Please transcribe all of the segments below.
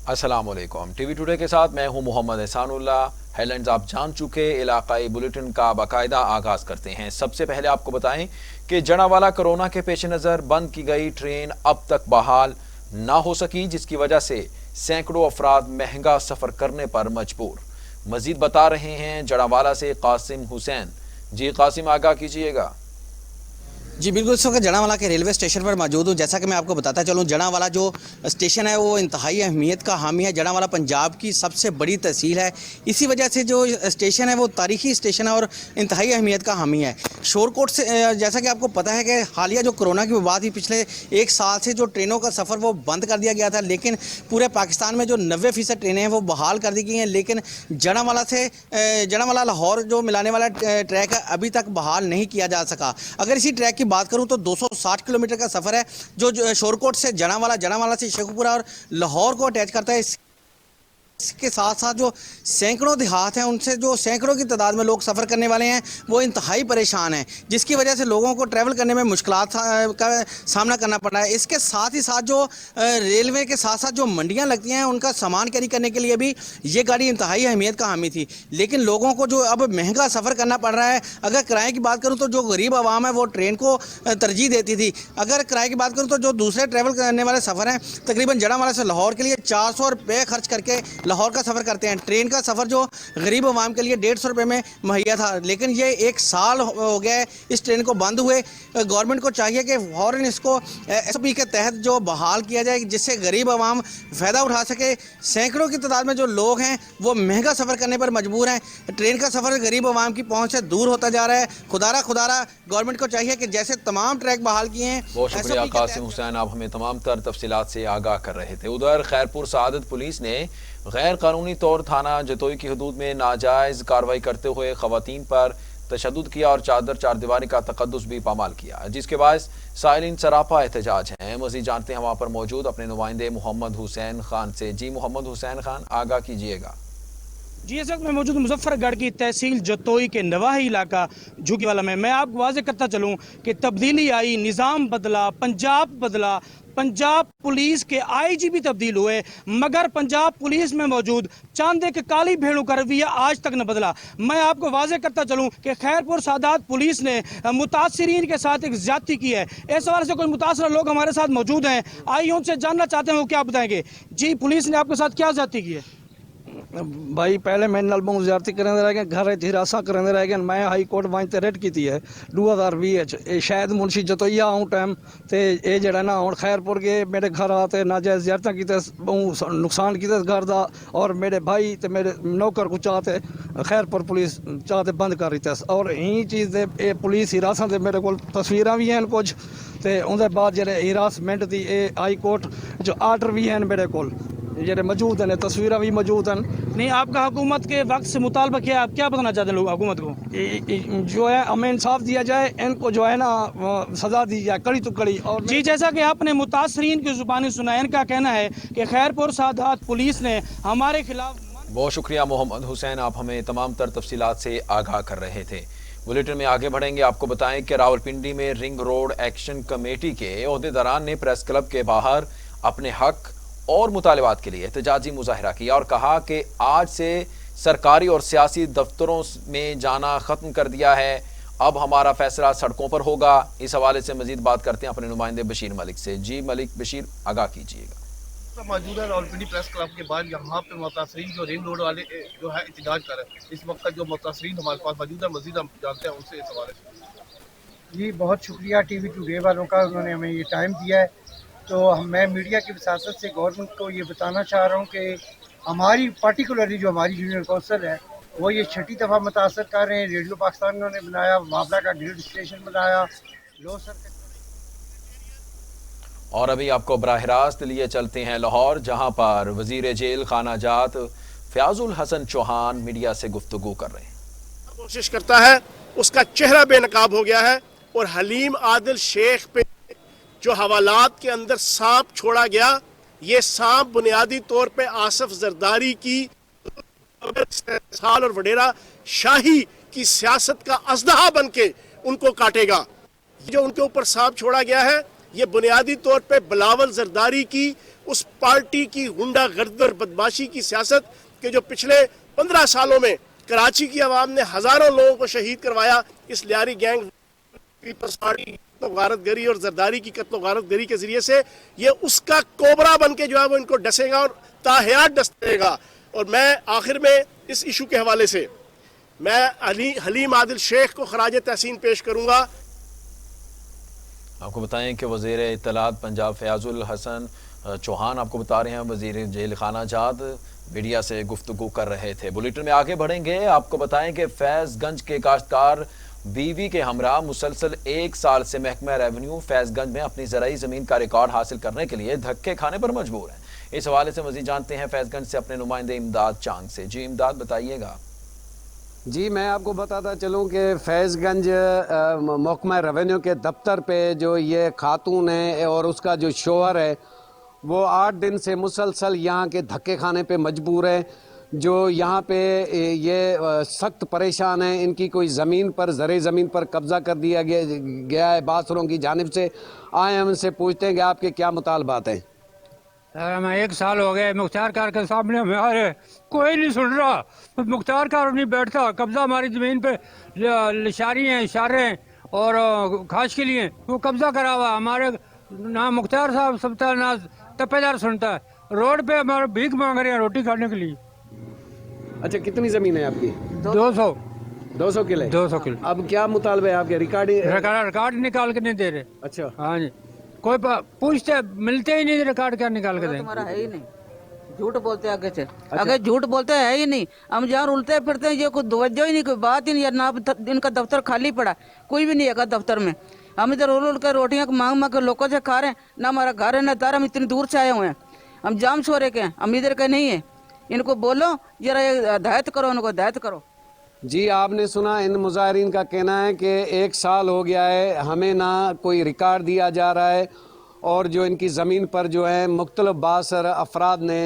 अस्सलाम वालेकुम। TV today के साथ मैं हूं मोहम्मद एहसानुल्लाह। हेडलाइंस आप जान चुके, इलाकाई बुलेटिन का बाकायदा आगाज करते हैं। सबसे पहले आपको बताएं कि जनावाला कोरोना के पेश नज़र बंद की गई ट्रेन अब तक बहाल ना हो सकी, जिसकी वजह से सैकड़ों अफराद महंगा सफर करने पर मजबूर। मजीद बता रहे हैं जनावाला से कासिम हुसैन। जी कासिम, आगाह कीजिएगा। जी बिल्कुल, इस वक्त जनावाला के रेलवे स्टेशन पर मौजूद हूँ। जैसा कि मैं आपको बताता चलूँ, जनावाला जो स्टेशन है वो इंतहाई अहमियत का हामी है। जनावाला पंजाब की सबसे बड़ी तहसील है, इसी वजह से जो स्टेशन है वो तारीखी स्टेशन है और इंतहाई अहमियत का हामी है। शोरकोट से जैसा कि आपको पता है कि हालिया जो कोरोना की वबा थी, पिछले एक साल से जो ट्रेनों का सफ़र वो बंद कर दिया गया था, लेकिन पूरे पाकिस्तान में जो 90% ट्रेनें हैं वो बहाल कर दी गई हैं। लेकिन जनावाला लाहौर जो मिलाने वाला ट्रैक है अभी तक बहाल नहीं किया जा सका। अगर इसी ट्रैक की बात करूं तो 260 किलोमीटर का सफ़र है जो शोरकोट से जनावाला से शेखुपुरा और लाहौर को अटैच करता है। इसके साथ साथ जो सैकड़ों देहात हैं, उनसे जो सैकड़ों की तादाद में लोग सफ़र करने वाले हैं वो इंतहाई परेशान हैं, जिसकी वजह से लोगों को ट्रैवल करने में मुश्किलात का सामना करना पड़ रहा है। इसके साथ ही साथ जो रेलवे के साथ साथ जो मंडियां लगती हैं, उनका सामान कैरी करने के लिए भी ये गाड़ी इंतहाई अहमियत का हामी थी। लेकिन लोगों को जो अब महंगा सफ़र करना पड़ रहा है, अगर किराए की बात करूँ तो जो गरीब आवाम है वो ट्रेन को तरजीह देती थी। अगर किराए की बात करूँ तो जो दूसरे ट्रैवल करने वाले सफ़र हैं, तकरीबन जनावाला से लाहौर के लिए 400 रुपये खर्च करके लाहौर का सफ़र करते हैं। ट्रेन का सफ़र जो गरीब आवाम के लिए 150 रुपये में मुहैया था, लेकिन ये एक साल हो गया है इस ट्रेन को बंद हुए। गवर्नमेंट को चाहिए कि फ़ौरन इसको SOP के तहत जो बहाल किया जाए, जिससे गरीब आवाम फ़ायदा उठा सके। सैकड़ों की तादाद में जो लोग हैं वो महंगा सफ़र करने पर मजबूर हैं। ट्रेन का सफ़र गरीब आवाम की पहुँच से दूर होता जा रहा है। खुदारा गवर्नमेंट को चाहिए कि जैसे तमाम ट्रैक बहाल किए हैं। बहुत शुक्रिया कासिम हुसैन, आप हमें तमाम तर तफसीलात से आगाह कर रहे थे। उधर खैरपुर सआदत पुलिस ने गैर कानूनी तौर थाना जतोई की हदूद में नाजायज़ कार्रवाई करते हुए ख़वातीन पर तशद्दुद किया और चारदीवारी का तकद्दुस भी पामाल किया, जिसके बायस साइलिन सरापा एहतजाज हैं। मज़ीद जानते हैं वहाँ पर मौजूद अपने नुमाइंदे मोहम्मद हुसैन खान से। जी मोहम्मद हुसैन खान, आगाह कीजिएगा। जी, इस वक्त मैं मौजूद मुजफ्फरगढ़ की तहसील जतोई के नवाही इलाका झुग्गीवाला में। मैं आपको वाज़ेह करता चलूँ कि तब्दीली आई, निज़ाम बदला, पंजाब बदला, पंजाब पुलिस के IG भी तब्दील हुए, मगर पंजाब पुलिस में मौजूद चांदे के काली भेड़ों का रवैया आज तक न बदला। मैं आपको वाज़ेह करता चलूँ कि खैरपुर सादात पुलिस ने मुतासरीन के साथ एक ज़्यादती की है। इस हवाले से कुछ मुतासर लोग हमारे साथ मौजूद हैं, आइए उनसे जानना चाहते हैं वो क्या बताएंगे। जी, पुलिस ने आपके साथ क्या ज़्यादती की है? भाई पहले मैं नलबों ज्यारती करेंदे रह गए, घर हिरासा करेंदे रह गए। मैं हाई कोर्ट वांते रेड की है 2020 शायद मुंशी जतोईया आऊँ टाइम ते ये जड़ा ना हुण खैरपुर के मेरे घर आते नाजायज़ ज़्यारतां कीते, बहु नुकसान कीते घर दा, और मेरे भाई ते मेरे नौकर को चाहते खैरपुर पुलिस चाहते बंद कर रही। और यही चीज़ दे पुलिस हिरासत दे मेरे को तस्वीरां भी हैं कुछ, ते उनके बाद जेह्ड़े हिरासमेंट दी हाई कोर्ट जो आर्डर भी हैं मेरे को जेह्ड़े मौजूद हैं, तस्वीरें भी मौजूद हैं। नहीं, आपका हुकूमत के वक्त से मुतालबा किया, आप क्या बताना चाहते हैं लोग हुकूमत को? जो है हमें इंसाफ दिया जाए, इनको जो है ना सज़ा दी जाए कड़ी तो कड़ी। और जी, जैसा कि आपने मुतासरीन की ज़ुबानी सुना, इनका कहना है कि खैरपुर सादात पुलिस ने हमारे खिलाफ। बहुत शुक्रिया मोहम्मद हुसैन, आप हमें तमाम तर तफसीलात से आगाह कर रहे थे। बुलेटिन में आगे बढ़ेंगे। आपको बताएं कि रावलपिंडी में रिंग रोड एक्शन कमेटी के ओहदेदारान ने प्रेस क्लब के बाहर अपने हक और मुतालबात के लिए एहतजाजी मुजाहरा किया और कहा कि आज से सरकारी और सियासी दफ्तरों में जाना ख़त्म कर दिया है, अब हमारा फैसला सड़कों पर होगा। इस हवाले से मजीद बात करते हैं अपने नुमाइंदे बशीर मलिक से। जी मलिक बशीर, आगाह कीजिएगा। मौजूदा रावलपिंडी प्रेस क्लब के बाद यहाँ पे मुतासरीन जो रिंग रोड वाले जो है एहतजाज कर रहे हैं, इस वक्त जो मुतासरीन हमारे पास मौजूद है, मजीद हम जानते हैं उनसे इस हवाले से। जी बहुत शुक्रिया टीवी टुडे वालों का, उन्होंने हमें ये टाइम दिया है। तो मैं मीडिया की वसासत से गवर्नमेंट को ये बताना चाह रहा हूँ कि हमारी पार्टिकुलरली जो हमारी यूनियन कौंसिल है वो ये 6ठी दफ़ा मुतासर कर रहे हैं। रेडियो पाकिस्तान उन्होंने बनाया, मामला का ग्रिड स्टेशन बनाया, लो सर। और अभी आपको बराह रास्त लिए चलते हैं लाहौर, जहां पर वजीर जेल खानाजात फयाजुल हसन चौहान मीडिया से गुफ्तगू कर रहे हैं। कोशिश करता है, उसका चेहरा बेनकाब हो गया है। और हलीम आदिल शेख पे जो हवालात के अंदर सांप छोड़ा गया, ये सांप बुनियादी तौर पे आसिफ जरदारी की साल और वडेरा शाही की सियासत का अजदहा बन के उनको काटेगा। जो उनके ऊपर सांप छोड़ा गया है, ये बुनियादी तौर पे बिलावल जरदारी की اس پارٹی کی غنڈہ گردی اور بدماشی کی سیاست کہ جو پچھلے 15 سالوں میں کراچی کی عوام نے ہزاروں لوگوں کو شہید کروایا اس لیاری گینگ پیپلز پارٹی غارت گری اور زرداری کی قتل و غارت گری کے ذریعے سے، یہ اس کا کوبرا بن کے جو ہے وہ ان کو ڈسے گا اور تاحیات ڈسے گا۔ اور میں آخر میں اس ایشو کے حوالے سے میں حلیم عادل شیخ کو خراج تحسین پیش کروں گا۔ آپ کو بتائیں کہ وزیر اطلاعات پنجاب فیاض الحسن چوہان آپ کو بتا رہے ہیں وزیر جیل خانہ جات میڈیا سے گفتگو کر رہے تھے۔ بلیٹن میں آگے بڑھیں گے، آپ کو بتائیں کہ فیض گنج کے کاشتکار بیوی کے ہمراہ مسلسل 1 سال سے محکمہ ریونیو فیض گنج میں اپنی زرعی زمین کا ریکارڈ حاصل کرنے کے لیے دھکے کھانے پر مجبور ہیں۔ اس حوالے سے مزید جانتے ہیں فیض گنج سے اپنے نمائندے امداد چانگ سے۔ جی امداد بتائیے گا۔ جی میں آپ کو بتاتا چلوں کہ فیض گنج محکمہ ریونیو کے دفتر پہ جو یہ خاتون ہے اور اس کا جو شوہر ہے وہ 8 دن سے مسلسل یہاں کے دھکے کھانے پہ مجبور ہے، جو یہاں پہ یہ سخت پریشان ہیں۔ ان کی کوئی زمین پر زرعی زمین پر قبضہ کر دیا گیا ہے باسروں کی جانب سے۔ آئے ہم ان سے پوچھتے ہیں کہ آپ کے کیا مطالبات ہیں۔ ہمیں 1 سال ہو گئے مختار کار کے سامنے ہمارے کوئی نہیں سن رہا، مختار کار نہیں بیٹھتا، قبضہ ہماری زمین پہ لشاری ہیں، اشارے ہیں اور کھاش کے لیے وہ قبضہ کرا ہوا۔ ہمارے نہ مختار صاحب سنتا ہے نہ تپے دار سنتا ہے، روڈ پہ ہمارے بھیک مانگ رہے ہیں روٹی کھانے کے لیے۔ اچھا کتنی زمین ہے آپ کی؟ 200 کلے۔ 200 کلو۔ اب کیا مطالبہ ہے آپ کے؟ ریکارڈ نکال کے نہیں دے رہے۔ اچھا ہاں جی، کوئی پوچھتے ملتے ہی نہیں، ریکارڈ کیا نکال کے دیں؟ تمہارا ہے ہی نہیں، جھوٹ بولتے آگے سے، اگر جھوٹ بولتے ہے ہی نہیں۔ ہم جہاں رولتے پھرتے ہیں یہ کوئی توجہ ہی نہیں، کوئی بات ہی نہیں، نہ ان کا دفتر خالی پڑا، کوئی بھی نہیں ہے دفتر میں۔ ہم ادھر رول کر روٹیاں مانگ مانگ کے لوگوں سے کھا رہے ہیں، نہ ہمارا گھر ہے نہ دار، ہم اتنی دور سے آئے ہوئے ہیں، ہم جام شورے کے ہیں، ہم ادھر کے نہیں ہیں۔ ان کو بولو ذرا ہدایت کرو، ان کو ہدایت کرو۔ جی آپ نے سنا ان مظاہرین کا کہنا ہے کہ 1 سال ہو گیا ہے، ہمیں نہ کوئی ریکارڈ دیا جا رہا ہے اور جو ان کی زمین پر جو ہے مختلف بااثر افراد نے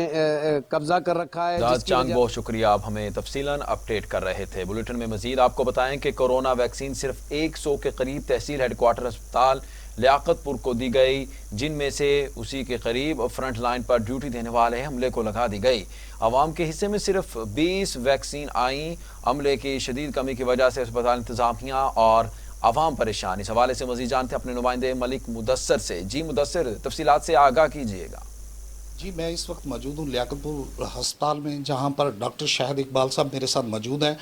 قبضہ کر رکھا ہے۔ امداد چانگ بہت شکریہ، آپ ہمیں تفصیلاً اپڈیٹ کر رہے تھے۔ بلیٹن میں مزید آپ کو بتائیں کہ کورونا ویکسین صرف 100 کے قریب تحصیل ہیڈ کوارٹر اسپتال لیاقت پور کو دی گئی، جن میں سے اسی کے قریب فرنٹ لائن پر ڈیوٹی دینے والے عملے کو لگا دی گئی۔ عوام کے حصے میں صرف 20 ویکسین آئیں۔ عملے کی شدید کمی کی وجہ سے اسپتال انتظامیہ اور عوام پریشان۔ اس حوالے سے مزید جانتے ہیں اپنے نمائندے ملک مدثر سے۔ جی مدثر، تفصیلات سے آگاہ کیجیے گا۔ جی میں اس وقت موجود ہوں لیاقت پور ہسپتال میں، جہاں پر ڈاکٹر شاہد اقبال صاحب میرے ساتھ موجود ہیں۔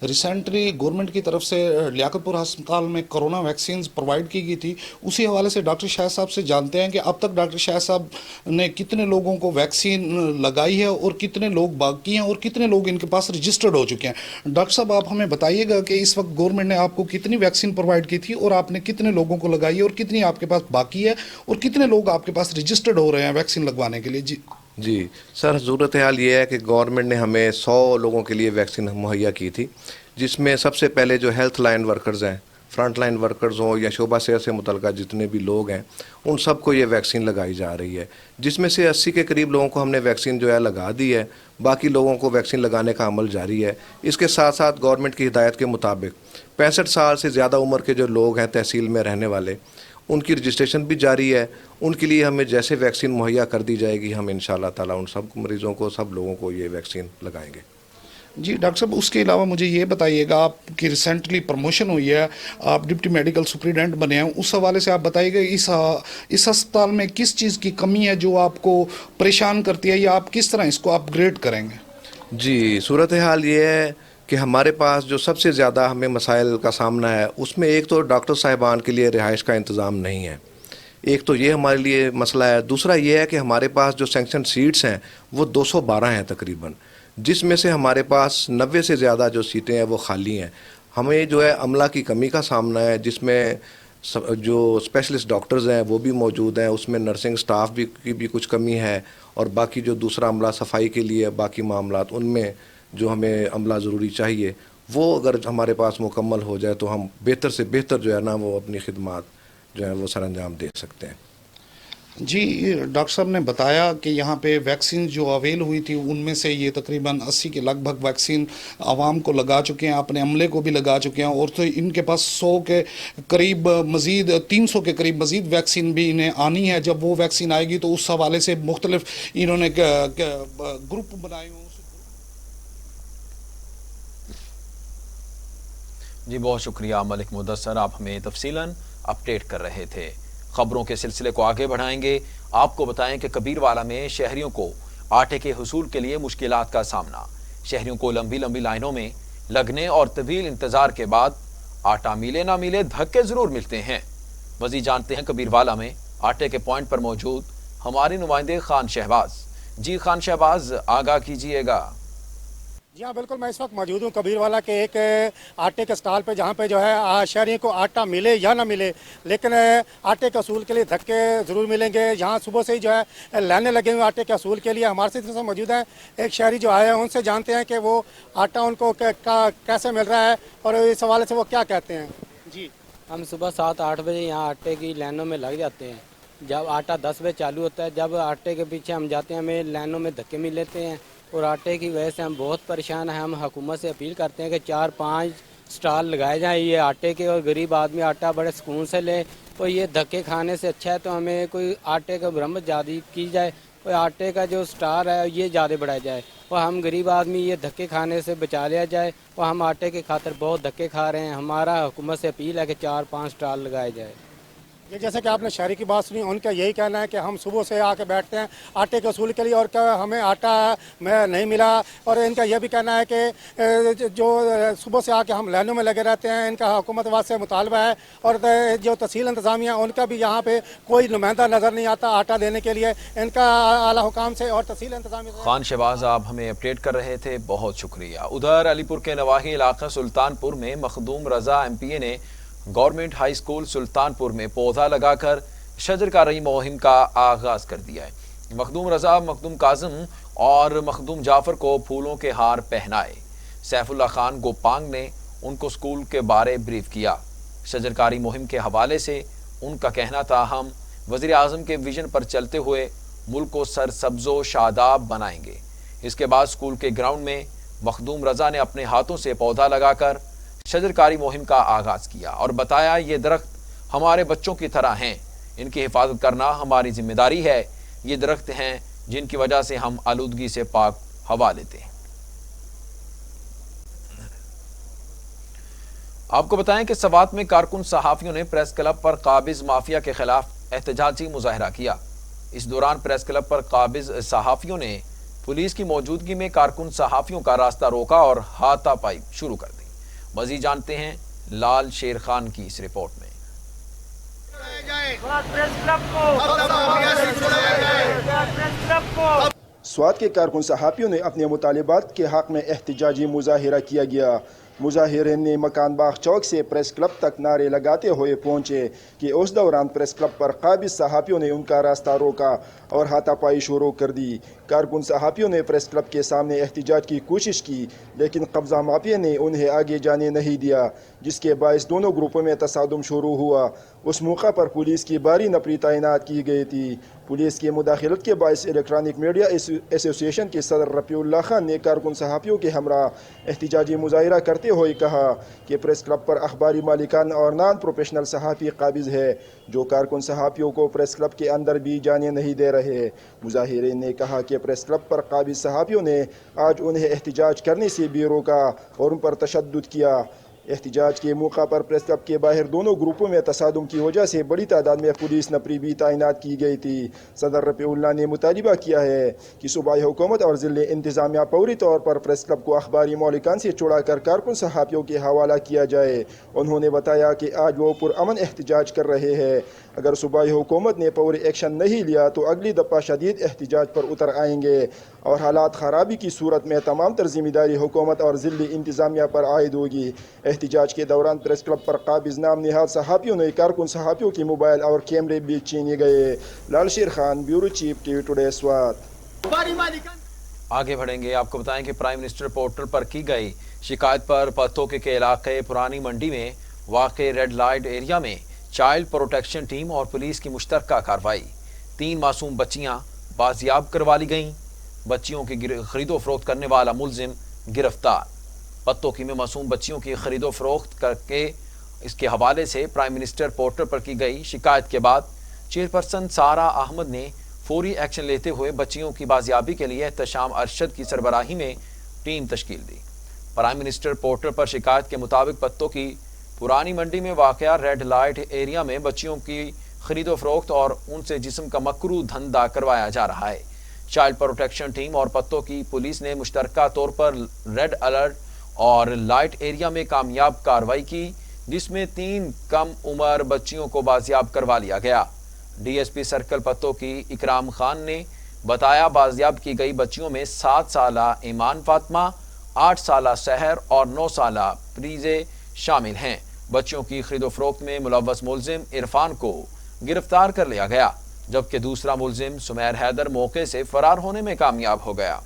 ریسنٹلی گورنمنٹ کی طرف سے لیاقت پور ہسپتال میں کرونا ویکسینز پرووائڈ کی گئی تھی، اسی حوالے سے ڈاکٹر شاہد صاحب سے جانتے ہیں کہ اب تک ڈاکٹر شاہد صاحب نے کتنے لوگوں کو ویکسین لگائی ہے اور کتنے لوگ باقی ہیں اور کتنے لوگ ان کے پاس رجسٹرڈ ہو چکے ہیں۔ ڈاکٹر صاحب آپ ہمیں بتائیے گا کہ اس وقت گورنمنٹ نے آپ کو کتنی ویکسین پرووائڈ کی تھی اور آپ نے کتنے لوگوں کو لگائی ہے اور کتنی آپ کے پاس باقی ہے اور کتنے لوگ آپ کے پاس رجسٹرڈ ہو رہے ہیں ویکسین لگوانے کے لیے؟ جی سر، صورتحال یہ ہے کہ گورنمنٹ نے ہمیں 100 لوگوں کے لیے ویکسین مہیا کی تھی، جس میں سب سے پہلے جو ہیلتھ لائن ورکرز ہیں، فرنٹ لائن ورکرز ہوں یا شعبہ صحت سے متعلقہ جتنے بھی لوگ ہیں، ان سب کو یہ ویکسین لگائی جا رہی ہے، جس میں سے 80 کے قریب لوگوں کو ہم نے ویکسین جو ہے لگا دی ہے، باقی لوگوں کو ویکسین لگانے کا عمل جاری ہے۔ اس کے ساتھ ساتھ گورنمنٹ کی ہدایت کے مطابق 65 سال سے زیادہ عمر کے جو لوگ ہیں تحصیل میں رہنے والے، ان کی رجسٹریشن بھی جاری ہے۔ ان کے لیے ہمیں جیسے ویکسین مہیا کر دی جائے گی، ہم انشاءاللہ تعالیٰ ان سب مریضوں کو، سب لوگوں کو یہ ویکسین لگائیں گے۔ جی ڈاکٹر صاحب، اس کے علاوہ مجھے یہ بتائیے گا، آپ کی ریسنٹلی پروموشن ہوئی ہے، آپ ڈپٹی میڈیکل سپرنٹینڈنٹ بنے ہیں، اس حوالے سے آپ بتائیے گا اس ہسپتال میں کس چیز کی کمی ہے جو آپ کو پریشان کرتی ہے، یا آپ کس طرح اس کو اپ گریڈ کریں گے؟ جی صورتحال یہ ہے کہ ہمارے پاس جو سب سے زیادہ ہمیں مسائل کا سامنا ہے، اس میں ایک تو ڈاکٹر صاحبان کے لیے رہائش کا انتظام نہیں ہے، ایک تو یہ ہمارے لیے مسئلہ ہے۔ دوسرا یہ ہے کہ ہمارے پاس جو سینکشن سیٹس ہیں وہ 212 ہیں تقریباً، جس میں سے ہمارے پاس 90 سے زیادہ جو سیٹیں ہیں وہ خالی ہیں۔ ہمیں جو ہے عملہ کی کمی کا سامنا ہے، جس میں جو اسپیشلسٹ ڈاکٹرز ہیں وہ بھی موجود ہیں، اس میں نرسنگ سٹاف کی بھی کچھ کمی ہے، اور باقی جو دوسرا عملہ صفائی کے لیے باقی معاملات، ان میں جو ہمیں عملہ ضروری چاہیے وہ اگر ہمارے پاس مکمل ہو جائے تو ہم بہتر سے بہتر جو ہے نا وہ اپنی خدمات جو ہے وہ سر انجام دے سکتے ہیں۔ जी डॉक्टर साहब ने बताया कि यहाँ पे वैक्सीन जो अवेल हुई थी उनमें से ये तकरीबन 80 के लगभग वैक्सीन आवाम को लगा चुके हैं, अपने अमले को भी लगा चुके हैं, और तो इनके पास 100 के करीब मज़ीद 300 के करीब मज़ीद वैक्सीन भी इन्हें आनी है। जब वो वैक्सीन आएगी तो उस हवाले से मुख्तलिफ इन्होंने ग्रुप बनाए हुए। जी बहुत शुक्रिया मलिक मुदस्सर, आप हमें तफसीलन अपडेट कर रहे थे। खबरों के सिलसिले को आगे बढ़ाएंगे। आपको बताएं कि कबीरवाला में शहरियों को आटे के हुसूल के लिए मुश्किलात का सामना। शहरियों को लंबी लंबी लाइनों में लगने और तवील इंतजार के बाद आटा मिले ना मिले धक्के जरूर मिलते हैं। मजीद जानते हैं कबीरवाला में आटे के पॉइंट पर मौजूद हमारे नुमाइंदे खान शहबाज। जी खान शहबाज, आगाह कीजिएगा। जी हाँ बिल्कुल, मैं इस वक्त मौजूद हूँ कबीरवाला के एक आटे के स्टॉल पे, जहाँ पे जो है शहरियों को आटा मिले या ना मिले, लेकिन आटे के असूल के लिए धक्के ज़रूर मिलेंगे। यहाँ सुबह से ही जो है लाइनें लगे हुए आटे के असूल के लिए। हमारे साथ मौजूद हैं एक शहरी जो आए हैं, उनसे जानते हैं कि वो आटा उनको कैसे मिल रहा है और इस हवाले से वो क्या कहते हैं। जी हम सुबह 7-8 बजे यहाँ आटे की लाइनों में लग जाते हैं। जब आटा 10 बजे चालू होता है, जब आटे के पीछे हम जाते हैं हमें लाइनों में धक्के मिल लेते हैं और आटे की वजह से हम बहुत परेशान हैं। हम हुकूमत से अपील करते हैं कि 4-5 स्टॉल लगाए जाएं ये आटे के, और गरीब आदमी आटा बड़े सुकून से ले। और ये धक्के खाने से अच्छा है तो हमें कोई आटे का मरम्मत ज़्यादा की जाए और आटे का जो स्टार है ये ज़्यादा बढ़ाया जाए और हम गरीब आदमी ये धक्के खाने से बचा लिया जाए। और हम आटे के खातिर बहुत धक्के खा रहे हैं। हमारा हुकूमत से अपील है कि 4-5 स्टॉल लगाए जाए। ये जैसे कि आपने शहरी की बात सुनी, उनका यही कहना है कि हम सुबह से आके बैठते हैं आटे के असूल के लिए और क्या हमें आटा में नहीं मिला। और इनका यह भी कहना है कि जो सुबह से आके हम लाइनों में लगे रहते हैं, इनका हुकूमत वाद से मुतालबा है। और जो तहसील इंतज़ामिया उनका भी यहाँ पे कोई नुमाइंदा नज़र नहीं आता आटा देने के लिए। इनका आला हुकाम से और तहसील इंतज़ामिया। खान शहबाज, आप हमें अपडेट कर रहे थे, बहुत शुक्रिया। उधर अलीपुर के नवाही इलाका सुल्तानपुर में मखदूम रजा MPA ने गवर्नमेंट हाई स्कूल सुल्तानपुर में पौधा लगाकर शजरकारी मुहिम का आगाज कर दिया है। मखदूम रजा, मखदूम काजिम और मखदूम जाफर को फूलों के हार पहनाए। सैफुल्लाह खान गोपांग ने उनको स्कूल के बारे ब्रीफ किया। शजरकारी मुहिम के हवाले से उनका कहना था, हम वज़ीर आज़म के विजन पर चलते हुए मुल्क को सरसब्जो शादाब बनाएंगे। इसके बाद स्कूल के ग्राउंड में मखदूम रजा ने अपने हाथों से पौधा लगाकर शजरकारी मुहिम का आगाज किया और बताया, ये दरख्त हमारे बच्चों की तरह हैं, इनकी हिफाजत करना हमारी जिम्मेदारी है। ये दरख्त हैं जिनकी वजह से हम आलूदगी से पाक हवा लेते हैं। आपको बताएं कि सवात में कारकुन सहाफियों ने प्रेस क्लब पर काबिज माफिया के खिलाफ एहतजाजी मुजाहरा किया। इस दौरान प्रेस क्लब पर काबिज सहाफियों ने पुलिस की मौजूदगी में कारकुन सहाफियों का रास्ता रोका और हाथापाई शुरू कर दी। मजीद जानते हैं लाल शेर खान की इस रिपोर्ट में। स्वात के कारकुन सहाफियों ने अपने मुतालिबात के हक में एहतजाजी मुजाहिरा किया गया। मुजाहिरीन ने मकान बाग चौक से प्रेस क्लब तक नारे लगाते हुए पहुंचे कि उस दौरान प्रेस क्लब पर काबिज सहाफियों ने उनका रास्ता रोका और हाथापाई शुरू कर दी। कारकुन सहाफियों ने प्रेस क्लब के सामने एहतजाज की कोशिश की, लेकिन कब्जा माफिया ने उन्हें आगे जाने नहीं दिया, जिसके बायस दोनों ग्रुपों में तसादुम शुरू हुआ। उस मौका पर पुलिस की भारी नफरी तैनात की गई थी। पुलिस की मुदाखलत के बायस इलेक्ट्रॉनिक मीडिया एसोसिएशन के सदर रफ़ीउल्लाह खान ने कारकुन सहाफियों के हमरा एहतजाजी मुजाहिरा करते हुए कहा कि प्रेस क्लब पर अखबारी मालिकान और नॉन प्रोफेशनल सहाफ़ी काबिज है, जो कारकुन सहाफियों को प्रेस क्लब के अंदर भी जाने नहीं दे रहे। मुजाहिरीन ने कहा कि प्रेस क्लब पर काबिज सहाफियों ने आज उन्हें एहतजाज करने से भी रोका और उन पर तशद्दुद किया। एहतजाज के मौका पर प्रेस क्लब के बाहर दोनों ग्रुपों में तसादुम की वजह से बड़ी तादाद में पुलिस नफरी भी तैनात की गई थी। सदर रफ़ीउल्लाह ने मुतालिबा किया है कि सूबाई हुकूमत और ज़िले इंतज़ामिया फौरी तौर पर प्रेस क्लब को अखबारी मौलिकान से छुड़ा कर कारकुन सहाफियों के हवाला किया जाए। उन्होंने बताया कि आज वो पुरअमन एहतजाज कर रहे हैं। अगर सूबाई हुकूमत ने फौरी एक्शन नहीं लिया तो अगली दफ़ा शदीद एहतजाज पर उतर आएंगे और हालात ख़राबी की सूरत में तमाम तर ज़िम्मेदारी हुकूमत और ज़िले इंतज़ामिया पर आयद होगी। एहतजाज के दौरान प्रेस क्लब पर काबिज नाम निहाल सहाफियों ने कारकुन सहाफियों के मोबाइल और कैमरे भी छीने गए। लाल शेर Khan, bureau chief, TV today, Swat. आगे बढ़ेंगे। आपको बताएं कि प्राइम मिनिस्टर पोर्टल पर की गई शिकायत पर पत्तोके के इलाके पुरानी मंडी में वाक़े रेड लाइट एरिया में चाइल्ड प्रोटेक्शन टीम और पुलिस की मुश्तरका कार्रवाई। 3 मासूम बच्चियां बाजियाब करवा ली गईं। बच्चियों की खरीदो फरोख्त करने वाला मुलजिम गिरफ्तार। पत्तोकी में मासूम बच्चियों की खरीदो फरोख्त करके इसके हवाले से प्राइम मिनिस्टर पोर्टल पर की गई शिकायत के बाद चेयरपर्सन सारा अहमद ने फौरी एक्शन लेते हुए बच्चियों की बाजियाबी के लिए एहतशाम अरशद की सरबराही में टीम तश्कील दी। प्राइम मिनिस्टर पोर्टल पर शिकायत के मुताबिक पत्तोकी पुरानी मंडी में वाक़या रेड लाइट एरिया में बच्चियों की खरीदो फरोख्त और उनसे जिस्म का मकरू धंधा करवाया जा रहा है। चाइल्ड प्रोटेक्शन टीम और पत्तोकी पुलिस ने मुश्तरका तौर पर रेड अलर्ट और लाइट एरिया में कामयाब कार्रवाई की, जिसमें 3 कम उम्र बच्चियों को बाजियाब करवा लिया गया। डीएसपी सर्कल पत्तोकी इकराम खान ने बताया, बाजियाब की गई बच्चियों में 7 साला ईमान फातिमा, 8 साला सहर और 9 साला प्रीजे शामिल हैं। बच्चियों की खरीदो फरोख्त में मुलव्वस मुलजिम इरफान को गिरफ्तार कर लिया गया, जबकि दूसरा मुलजिम सुमैर हैदर मौके से फरार होने में कामयाब हो गया।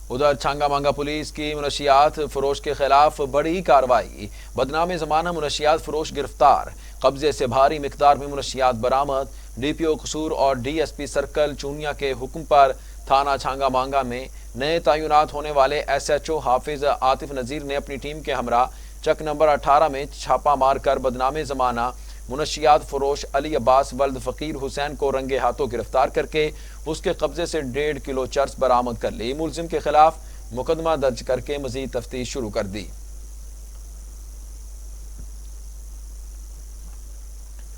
उधर छांगा मांगा पुलिस की मुनशियात फरोश के खिलाफ बड़ी कार्रवाई। बदनाम जमाना मुनशियात फरोश गिरफ्तार। कब्जे से भारी मिकदार में मुनशियात बरामद। डीपीओ कसूर और डीएसपी सर्कल चूनिया के हुक्म पर थाना छांगा मांगा में नए तैनात होने वाले एसएचओ हाफिज आतिफ नजीर ने अपनी टीम के हमरा चक नंबर 18 में छापा मारकर बदनाम जमाना मुनशियात फरोश अली अब्बास वल्द फकीर हुसैन को रंगे हाथों गिरफ्तार करके उसके कब्जे से 1.5 किलो चर्स बरामद कर ली। मुलजिम के खिलाफ मुकदमा दर्ज करके मजीद तफ्तीश शुरू कर दी।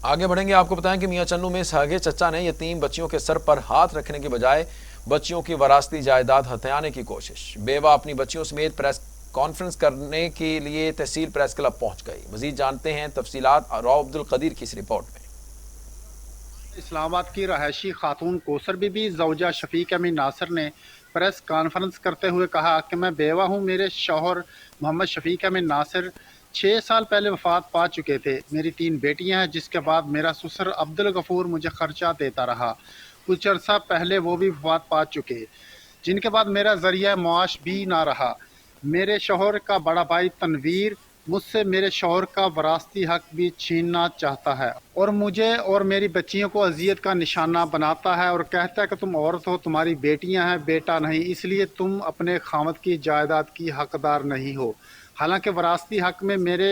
आगे बढ़ेंगे, आपको बताएं कि मियां चन्नू में सगे चचा ने यतीम बच्चियों के सर पर हाथ रखने के बजाय बच्चियों की वरासती जायदाद हथियाने की कोशिश। बेवा अपनी बच्चियों समेत प्रेस कॉन्फ्रेंस करने के लिए तहसील प्रेस क्लब पहुंच गई। मजीद जानते हैं तफसीलात राव अब्दुल कदीर की इस रिपोर्ट में। इस्लामाबाद की रहायशी खातून कोसर बीबी ज़ौजा शफीक अमीन नासिर ने प्रेस कॉन्फ्रेंस करते हुए कहा कि मैं बेवा हूं। मेरे शौहर मोहम्मद शफीक अमीन नासिर 6 साल पहले वफात पा चुके थे। मेरी 3 बेटियां हैं, जिसके बाद मेरा ससुर अब्दुल गफूर मुझे खर्चा देता रहा। कुछ अर्सा पहले वो भी वफात पा चुके, जिनके बाद मेरा जरिया मुआश भी ना रहा। मेरे शौहर का बड़ा भाई तनवीर मुझसे मेरे शौहर का वरासती हक भी छीनना चाहता है और मुझे और मेरी बच्चियों को अजियत का निशाना बनाता है और कहता है कि तुम औरत हो, तुम्हारी बेटियां हैं, बेटा नहीं, इसलिए तुम अपने खामद की जायदाद की हकदार नहीं हो। हालांकि वरासती हक में मेरे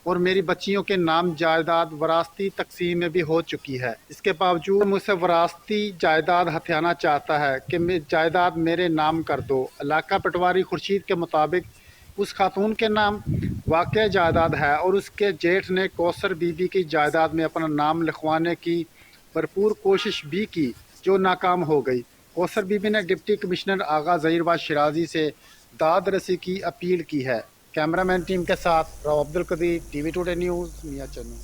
और मेरी बच्चियों के नाम जायदाद वरासती तकसीम में भी हो चुकी है। इसके बावजूद मुझसे वरासती जायदाद हथियाना चाहता है कि जायदाद मेरे नाम कर दो। इलाका पटवारी खुर्शीद के मुताबिक उस खातून के नाम वाक़ई जायदाद है और उसके जेठ ने कौसर बीबी की जायदाद में अपना नाम लिखवाने की भरपूर कोशिश भी की, जो नाकाम हो गई। कौसर बीबी ने डिप्टी कमिश्नर आगा ज़हीरबाज शिराजी से दाद रसी की अपील की है। कैमरामैन टीम के साथ Rao Abdul Qadeer, TV today news, Mian Channu.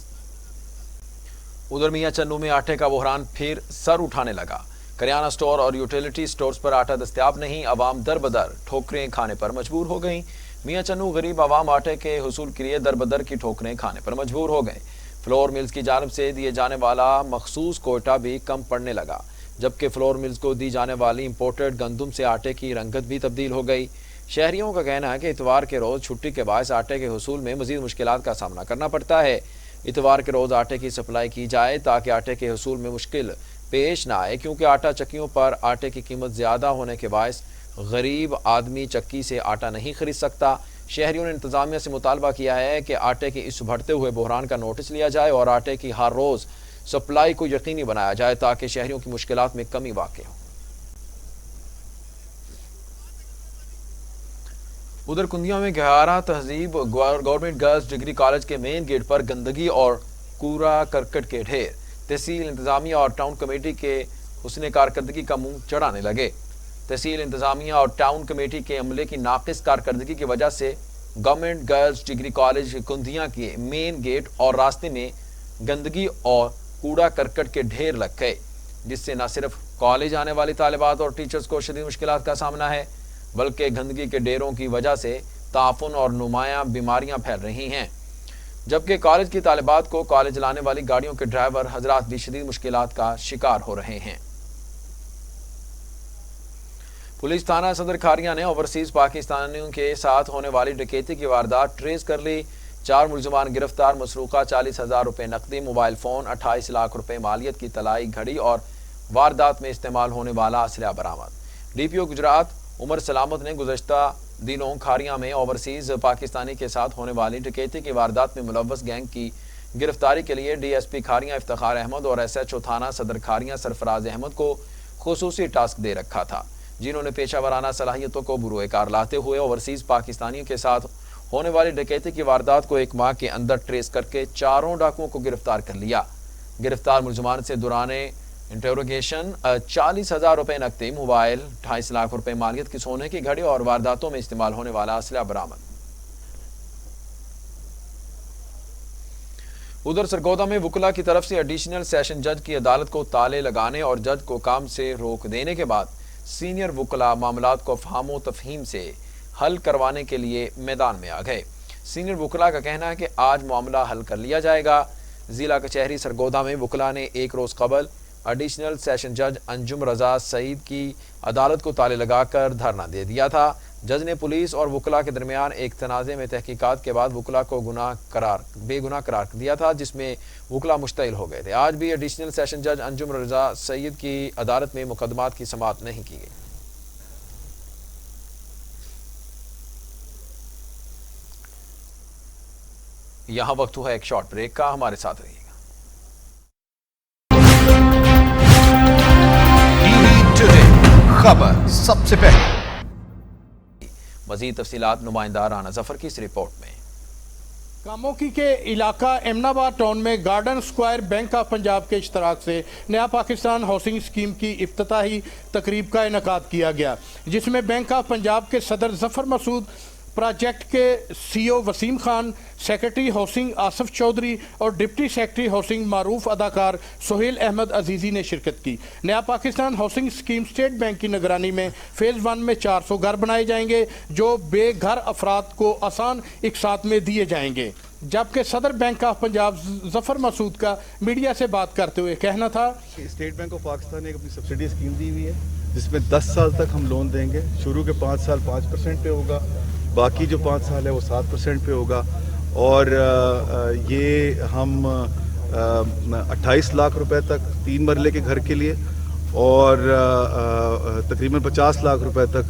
उधर मियां चन्नू में आटे का बहरान फिर सर उठाने लगा। करियाना स्टोर और यूटिलिटी स्टोर्स पर आटा दस्तयाब नहीं, आवाम दर बदर ठोकरें खाने पर मजबूर हो गई। मियां चन्नू गरीब आवाम आटे के हुसूल के लिए दर बदर की ठोकरें खाने पर मजबूर हो गए। फ्लोर मिल्स की जानिब से दिए जाने वाला मखसूस कोटा भी कम पड़ने लगा, जबकि फ्लोर मिल्स को दी जाने वाली इम्पोर्टेड गंदम से आटे की रंगत भी तब्दील हो गई। शहरियों का कहना है कि इतवार के रोज़ छुट्टी के बायस आटे के हुसूल में मजीद मुश्किलात का सामना करना पड़ता है। इतवार के रोज़ आटे की सप्लाई की जाए ताकि आटे के हुसूल में मुश्किल पेश ना आए, क्योंकि आटा चक्कियों पर आटे की कीमत ज़्यादा होने के बायस गरीब आदमी चक्की से आटा नहीं खरीद सकता। शहरियों ने इंतज़ामिया से मुतालबा किया है कि आटे के इस बढ़ते हुए बहरान का नोटिस लिया जाए और आटे की हर रोज़ सप्लाई को यकीनी बनाया जाए ताकि शहरियों की मुश्किलात में कमी वाक़ हो। उधर कुंदिया में 11 तहजीब गवर्नमेंट गर्ल्स डिग्री कॉलेज के मेन गेट पर गंदगी और कूड़ा करकट के ढेर। तहसील इंतजामिया और टाउन कमेटी के हुस्न कारकर्दगी का मुंह चढ़ाने लगे। तहसील इंतजामिया और टाउन कमेटी के अमले की नाकिस कारकर्दगी की वजह से गवर्नमेंट गर्ल्स डिग्री कॉलेज कुंदिया के मेन गेट और रास्ते में गंदगी और कूड़ा करकट के ढेर लग गए, जिससे न सिर्फ कॉलेज आने वाली तालिबात और टीचर्स को शदीद मुश्किलात का सामना है, बल्कि गंदगी के ढेरों की वजह से ताफुन और नुमायां बीमारियां फैल रही हैं। जबकि कॉलेज की तालिबात को कॉलेज लाने वाली गाड़ियों के ड्राइवर हजरात भी शदीद मुश्किलात का शिकार हो रहे हैं। पुलिस थाना सदर खारिया ने ओवरसीज पाकिस्तानियों के साथ होने वाली डकैती की वारदात ट्रेस कर ली। 4 मुलजमान गिरफ्तार, मसरूका 40,000 रुपये नकदी, मोबाइल फ़ोन, 28 लाख रुपये मालियत की तलाई घड़ी और वारदात में इस्तेमाल होने वाला असला बरामद। DPO गुजरात उमर सलामत ने गुज़श्ता दिनों खारियां में ओवरसीज़ पाकिस्तानी के साथ होने वाली डकैती की वारदात में मुलव्वस गैंग की गिरफ्तारी के लिए DSP खारियां इफ्तिखार अहमद और SHO थाना सदर खारियां सरफराज अहमद को खुसूसी टास्क दे रखा था, जिन्होंने पेशा वराना सलाहियतों को बुरोए कार लाते हुए ओवरसीज़ पाकिस्तानियों के साथ होने वाली डकैती की वारदात को 1 माह के अंदर ट्रेस करके 4 डाकुओं को गिरफ्तार कर लिया। गिरफ्तार मुलजमान से दौराने इंटरोगेशन 40,000 रुपये नकदी, मोबाइल, 28 लाख रुपए मालियत की सोने की घड़ी और वारदातों में इस्तेमाल होने वाला असला बरामद। उधर सरगोदा में वुकला की तरफ से एडिशनल सेशन जज की अदालत को ताले लगाने और जज को काम से रोक देने के बाद सीनियर वुकला मामलात को फ़हाम तफहीम से हल करवाने के लिए मैदान में आ गए। सीनियर वुकला का कहना है कि आज मामला हल कर लिया जाएगा। जिला कचहरी सरगोदा में वुकला ने 1 रोज़ कबल एडिशनल सेशन जज अंजुम रजा सईद की अदालत को ताले लगाकर धरना दे दिया था। जज ने पुलिस और वुकला के दरमियान एक तनाज़े में तहकीकात के बाद वुकला को बेगुनाह करार दिया था, जिसमें वुकला मुश्तइल हो गए थे। आज भी एडिशनल सेशन जज अंजुम रजा सईद की अदालत में मुकदमात की समाअत नहीं की गई। यहाँ वक्त हुआ एक शॉर्ट ब्रेक का, हमारे साथ रहिएगा। खबर सबसे पहले। मजीद तफसीलात नुमाइंदा राना जफर की इस रिपोर्ट में। कामोकी के इलाका एमनाबाद टाउन में garden square bank of Punjab के इश्तराक से नया पाकिस्तान हाउसिंग स्कीम की इफ्तिताही तकरीब का इनेकाद किया गया, जिसमें बैंक ऑफ पंजाब के सदर जफर मसूद, प्रोजेक्ट के CEO Waseem Khan, secretary housing Asif Chaudhry और डिप्टी सेक्रेटरी हाउसिंग मारूफ अदाकार सोहेल अहमद अजीज़ी ने शिरकत की। नया Pakistan housing scheme state bank की निगरानी में फ़ेज़ 1 में 400 घर बनाए जाएंगे, जो बेघर अफराद को आसान इकसात में दिए जाएंगे। जबकि सदर बैंक ऑफ पंजाब जफर मसूद का मीडिया से बात करते हुए कहना था, स्टेट बैंक ऑफ पाकिस्तान ने एक अपनी सब्सिडी स्कीम दी हुई है, जिसमें 10 साल तक हम लोन देंगे। शुरू के 5 साल 5% पे होगा, बाकी जो 5 साल है वो 7% पे होगा। और ये हम 28 लाख रुपए तक 3 मरले के घर के लिए और तकरीबन 50 लाख रुपए तक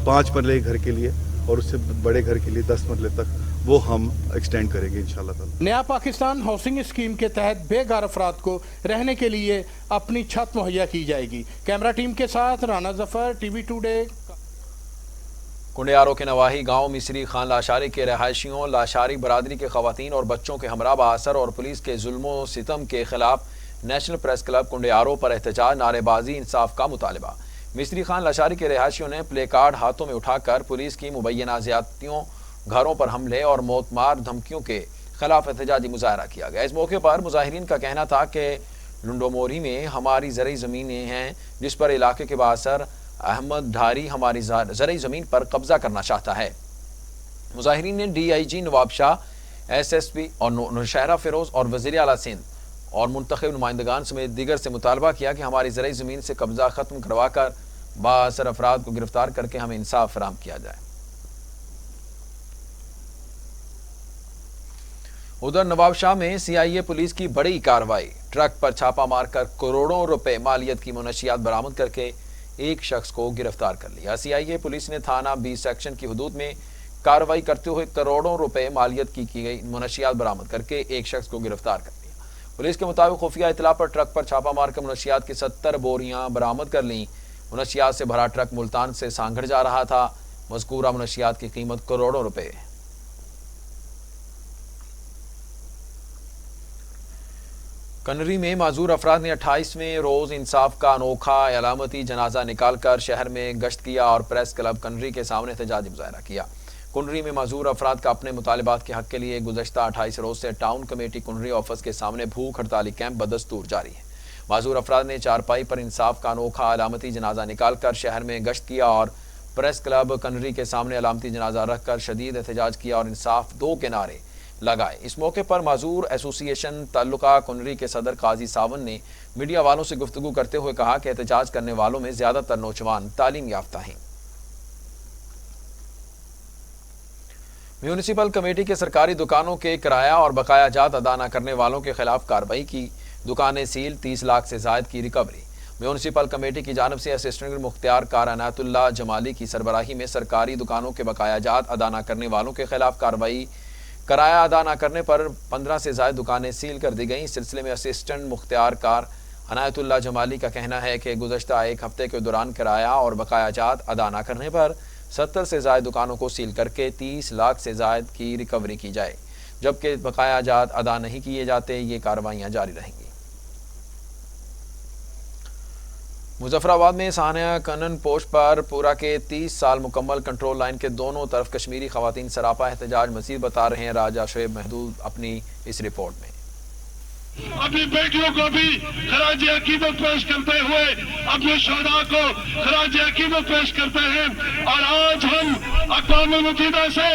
5 मरले के घर के लिए और उससे बड़े घर के लिए 10 मरले तक वो हम एक्सटेंड करेंगे इंशाल्लाह ताला। नया पाकिस्तान हाउसिंग स्कीम के तहत बेघर अफराद को रहने के लिए अपनी छत मुहैया की जाएगी। कैमरा टीम के साथ राना जफर, TV टुडे। कुंडियारों के नवाही गांव मिस्री खान लाशारी के रहायशियों, लाशारी बरादरी के खवातीन और बच्चों के हमरा बासर और पुलिस के जुल्मों सितम के खिलाफ नेशनल प्रेस क्लब कुंडियारों पर एहतजाज, नारेबाजी, इंसाफ का मुतालबा। मिस्री खान लाशारी के रहायशियों ने प्ले कार्ड हाथों में उठाकर पुलिस की मुबैना ज़्यादतियों, घरों पर हमले और मौतमार धमकियों के खिलाफ एहतजाजी मुजाहरा किया गया। इस मौके पर मुजाहिरीन का कहना था कि लुंडोमोरी में हमारी ज़रई ज़मीनें हैं, जिस पर इलाके के बासर अहमद ढारी हमारी ज़रई ज़मीन पर कब्जा करना चाहता है। मुजाहिरीन ने DIG नवाब शाह, SSP और नौशहरा फिरोज और वज़ीर आला सिंध और मुंतखब नुमाइंदगान समेत दीगर से मुतालबा किया कि हमारी ज़रई ज़मीन से कब्जा ख़त्म करवाकर बाअसर अफराद को गिरफ्तार करके हमें इंसाफ फराहम किया जाए। उधर नवाबशाह में CIA पुलिस की बड़ी कार्रवाई, ट्रक पर छापा मारकर करोड़ों रुपए मालियत की मुनशियात बरामद करके एक शख्स को गिरफ्तार कर लिया। CIA पुलिस ने थाना 20 सेक्शन की हदूद में कार्रवाई करते हुए करोड़ों रुपए मालियत की गई मुनशियात बरामद करके एक शख्स को गिरफ्तार कर लिया। पुलिस के मुताबिक खुफिया इतला पर ट्रक पर छापा मारकर मुनशियात की 70 बोरियां बरामद कर लीं। मुनशियात से भरा ट्रक मुल्तान से सांगड़ जा रहा था। मज़कूरा मुनशियात की कीमत करोड़ों रुपए। कनरी में माजूर अफराद ने 28वें रोज़ इंसाफ का अनोखा अलामती जनाजा निकालकर शहर में गश्त किया और प्रेस क्लब कनरी के सामने एहतजाजी मुजाहरा किया। कुनरी में माजूर अफराद का अपने मुतालिबात के हक़ के लिए गुज़श्ता 28 रोज़ से टाउन कमेटी कुनरी ऑफिस के सामने भूख हड़ताली कैंप बदस्तूर जारी है। माजूर अफराद ने चारपाई पर इंसाफ का अनोखा अलामती जनाजा निकालकर शहर में गश्त किया और प्रेस क्लब कनरी के सामने अलामती जनाजा रखकर शदीद एहतजाज किया और इंसाफ दो के नारे लगाए। इस मौके पर माजूर एसोसिएशन ताल्लुका कुनरी के सदर काजी सावन ने मीडिया वालों से गुफ्तगू करते हुए कहा कि एहतजाज करने वालों में ज़्यादातर नौजवान तालीम याफ्ता हैं। म्यूनिसिपल कमेटी के सरकारी दुकानों के किराया और बकाया जात अदा न करने वालों के खिलाफ कार्रवाई की, दुकानें सील, 30 लाख से जायद की रिकवरी। म्यूनिसिपल कमेटी की जानिब से असिस्टेंट मुख्तियार कार अनायतुल्लाह जमाली की सरबराही में सरकारी दुकानों के बकाया जात अदा न करने वालों के खिलाफ कार्रवाई, किराया अदा न करने पर 15 से जायद दुकानें सील कर दी गईं। इस सिलसिले में असिस्टेंट मुख्तियार कार अनायतुल्लाह जमाली का कहना है कि गुज़श्ता एक हफ्ते के दौरान किराया और बकाया जात अदा न करने पर 70 से जायद दुकानों को सील करके 30 लाख से जायद की रिकवरी की जाए, जबकि बकाया जात अदा नहीं किए जाते ये कार्रवाइयाँ जारी रहेंगी। मुजफ्फराबाद में सानिया कनन पोस्ट पर पूरा के 30 साल मुकम्मल कंट्रोल लाइन के दोनों तरफ कश्मीरी खवातीन सरापा एहतजाज। मज़ीद बता रहे हैं राजा शोएब महदूद अपनी इस रिपोर्ट में। अपनी बेटियों को भी खराज अकीदत पेश करते हुए अपने शोहदा को खराज अकीदत पेश करते हैं। और आज हम अक़वाम मुत्तहिदा से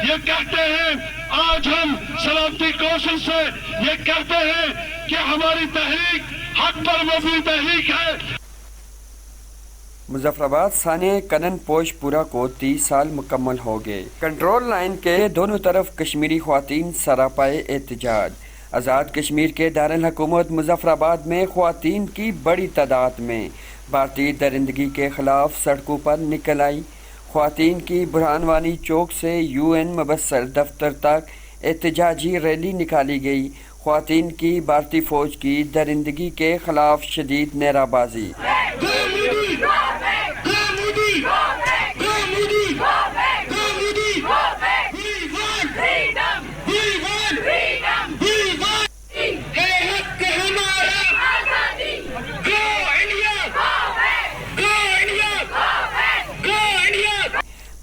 ये कहते हैं, आज हम सलामती कौंसिल से ये कहते हैं कि हमारी तहरीक हक पर मबनी तहरीक है। मुजफ्फराबाद सानिया कनन पोशपुरा को 30 साल मुकम्मल हो गए। कंट्रोल लाइन के दोनों तरफ कश्मीरी ख्वातीन सरापाए एहतजाज। आज़ाद कश्मीर के दारुल हुकूमत मुजफ्फराबाद में ख्वातीन की बड़ी तादाद में भारतीय दरिंदगी के खिलाफ सड़कों पर निकल आई। ख्वातीन की बुरहानवानी चौक से UN मुबस्सर दफ्तर तक एहतजाजी रैली निकाली गई। ख्वातीन की भारतीय फौज की दरिंदगी के खिलाफ शदीद नाराबाजी।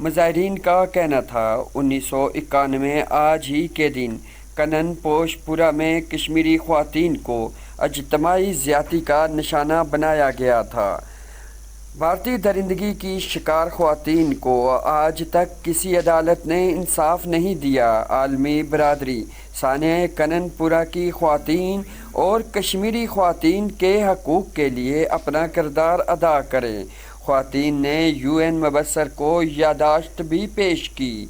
मुजाहिरीन का कहना था 1991 आज ही के दिन कनन पोशपुरा में कश्मीरी ख्वातीन को अजतमाही ज़्यादती का निशाना बनाया गया था। भारतीय दरिंदगी की शिकार ख्वातीन को आज तक किसी अदालत ने इंसाफ नहीं दिया। आलमी बरादरी सानिया कननपुरा की ख्वातीन और कश्मीरी ख्वातीन के हकूक़ के लिए अपना किरदार अदा करें। ख्वातीन ने UN मुबस्सर को यादाश्त भी पेश की।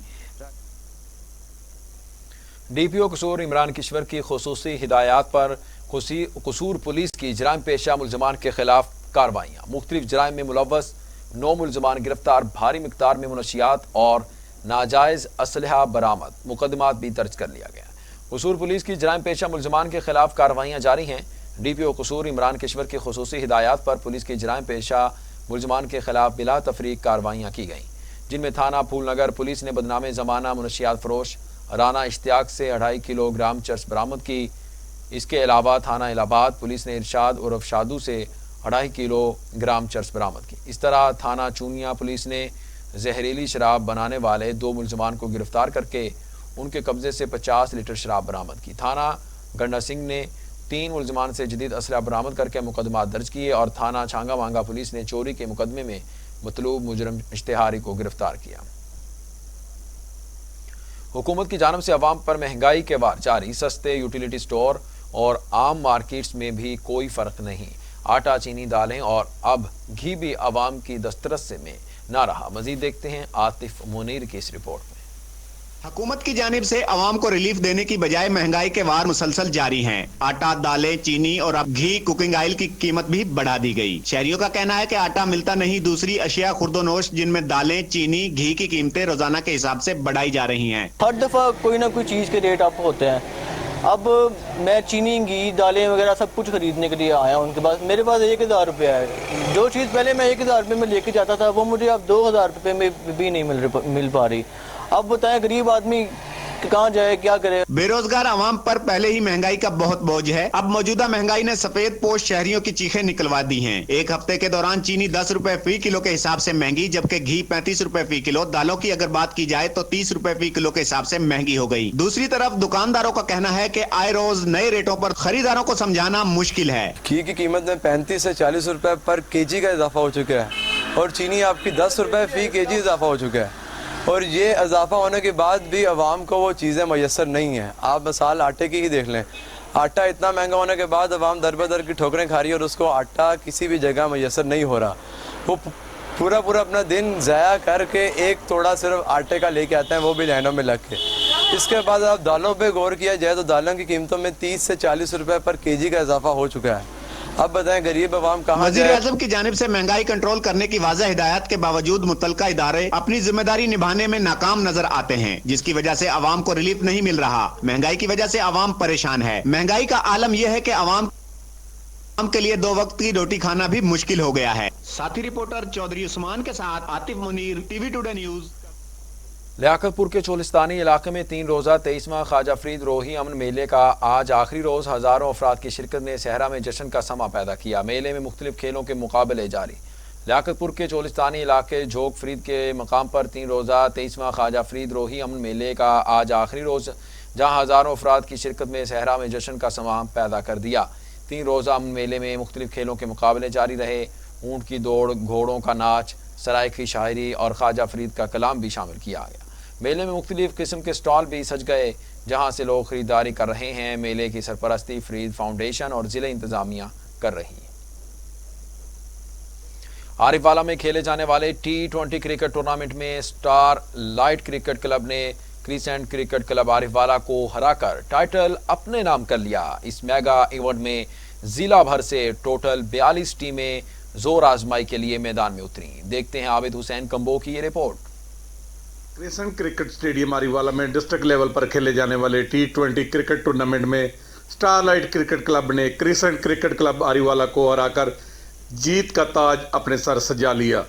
DPO कसूर इमरान किश्वर की खुसूसी हिदायत पर कसूर पुलिस की जराइम पेशा मुलजमान के खिलाफ कार्रवाइयाँ। मुख्तलिफ जराइम में मुलव्वस 9 मुलजमान गिरफ्तार, भारी मिकदार में मुनशियात और नाजायज़ असलहा बरामद, मुकदमात भी दर्ज कर लिया गया। कसूर पुलिस की जराइम पेशा मुलजमान के खिलाफ कार्रवाइयाँ जारी हैं। DPO कसूर इमरान किश्वर की खुसूसी हिदायत पर पुलिस की जराइम पेशा मुलजमान के खिलाफ बिला तफरीक कार्रवाइयाँ की गईं, जिनमें थाना फूलनगर पुलिस ने बदनामे ज़माना मुनशियात फरोश राना इश्तियाक से 2.5 किलोग्राम चर्स बरामद की। इसके अलावा थाना इलाहाबाद पुलिस ने इरशाद उर्फ शादू से 2.5 किलोग्राम चर्स बरामद की। इस तरह थाना चूनिया पुलिस ने जहरीली शराब बनाने वाले 2 मुलजमान को गिरफ्तार करके उनके कब्जे से 50 लीटर शराब बरामद की। थाना गंडा सिंह ने 3 मुलजमान से जदीद असलहा बरामद करके मुकदमा दर्ज किए और थाना छांगा मांगा पुलिस ने चोरी के मुकदमे में मतलूब मुजरम इश्तिहारी को गिरफ्तार किया। हुकूमत की जानिब से अवाम पर महंगाई के वार जारी, सस्ते यूटिलिटी स्टोर और आम मार्केट्स में भी कोई फ़र्क नहीं। आटा, चीनी, दालें और अब घी भी अवाम की दस्तरस से में ना रहा। मजीद देखते हैं आतिफ मुनीर की इस रिपोर्ट में। हुकूमत की जानिब से अवाम को रिलीफ देने की बजाय महंगाई के वार मुसलसल जारी हैं। आटा, दालें, चीनी और अब घी, कुकिंग ऑयल की कीमत भी बढ़ा दी गई। शहरियों का कहना है कि आटा मिलता नहीं, दूसरी अशिया खुर्दोनोश जिनमें दालें, चीनी, घी की कीमतें रोजाना के हिसाब से बढ़ाई जा रही हैं। हर दफा कोई ना कोई चीज के रेट अप होते हैं। अब मैं चीनी, घी, दालें वगैरह सब कुछ खरीदने के लिए आया हूँ। उनके पास मेरे पास 1000 रुपया है। जो चीज़ पहले मैं 1000 रुपये में लेके जाता था वो मुझे अब 2000 रुपये में भी नहीं मिल पा रही। अब बताएं गरीब आदमी कहाँ जाए, क्या करे। बेरोजगार आवाम पर पहले ही महंगाई का बहुत बोझ है। अब मौजूदा महंगाई ने सफेद पोश शहरियों की चीखें निकलवा दी हैं। एक हफ्ते के दौरान चीनी 10 रुपए फी किलो के हिसाब से महंगी, जबकि घी 35 रुपए फी किलो। दालों की अगर बात की जाए तो 30 रुपए फी किलो के हिसाब से महंगी हो गई। दूसरी तरफ दुकानदारों का कहना है कि आए रोज नए रेटों पर खरीदारों को समझाना मुश्किल है। घी की कीमत में 35 से 40 रुपए पर केजी का इजाफा हो चुका है और चीनी आपकी 10 रुपए फी केजी इजाफा हो चुका है। और ये इजाफा होने के बाद भी अवाम को वो चीज़ें मैसर नहीं हैं। आप मिसाल आटे की ही देख लें। आटा इतना महंगा होने के बाद अवाम दर बदर की ठोकरें खा रही है और उसको आटा किसी भी जगह मैसर नहीं हो रहा। वो पूरा अपना दिन ज़ाया करके एक तोड़ा सिर्फ आटे का लेके आते हैं, वो भी लाइनों में लग के। इसके बाद आप दालों पे गौर किया जाए तो दालों की कीमतों में 30 से 40 रुपए पर केजी का इजाफा हो चुका है। अब बताएं गरीब अवाम कहाँ वज़ीर आज़म की जानिब से महंगाई कंट्रोल करने की वाज़ेह हिदायत के बावजूद मुतल्लिका इदारे अपनी जिम्मेदारी निभाने में नाकाम नजर आते हैं, जिसकी वजह से अवाम को रिलीफ नहीं मिल रहा। महंगाई की वजह से अवाम परेशान है। महंगाई का आलम यह है कि अवाम के लिए 2 वक्त की रोटी खाना भी मुश्किल हो गया है। साथी रिपोर्टर चौधरी उस्मान के साथ Atif Munir, TV today news. Liaquatpur के चोलिस्तानी इलाके में 3 रोज़ा 23वां ख्वाजा फरीद रोही अमन मेले का आज आखिरी रोज़ हज़ारों अफराद की शिरकत ने सहरा में जश्न का समा पैदा किया। मेले में मुख्तलिफ खेलों के मुकाबले जारी। लियाकतपुर के चोलिस्तानी इलाके झोंक फरीद के मकाम पर 3 रोज़ा 23वां ख्वाजा फरीद रोही अमन मेले का आज आखिरी रोज़, जहाँ हज़ारों अफराद की शिरकत में सहरा में जश्न का समा पैदा कर दिया। 3 रोज़ा अमन मेले में मुख्तलिफ खेलों के मुकाबले जारी रहे। ऊँट की दौड़, घोड़ों का नाच, सराइकी शायरी और ख्वाजा फरीद का कलाम भी शामिल किया गया। मेले में मुख्तलिफ किस्म के स्टॉल भी सज गए, जहाँ से लोग खरीदारी कर रहे हैं। मेले की सरपरस्ती फरीद फाउंडेशन और ज़िले इंतजामिया कर रही है। आरिफवाला में खेले जाने वाले T20 क्रिकेट टूर्नामेंट में स्टार लाइट क्रिकेट क्लब ने क्रिसेंट क्रिकेट क्लब आरिफवाला को हराकर टाइटल अपने नाम कर लिया। इस मेगा इवेंट में जिला भर से टोटल 42 टीमें जोर आजमाई के लिए मैदान में उतरी। देखते हैं आबिद हुसैन कंबो की ये report. Crescent cricket stadium Arifwala में डिस्ट्रिक्ट लेवल पर खेले जाने वाले T20 क्रिकेट टूर्नामेंट में स्टारलाइट क्रिकेट क्लब ने क्रिसेंट क्रिकेट क्लब आरिफवाला को हराकर जीत का ताज अपने सर सजा लिया।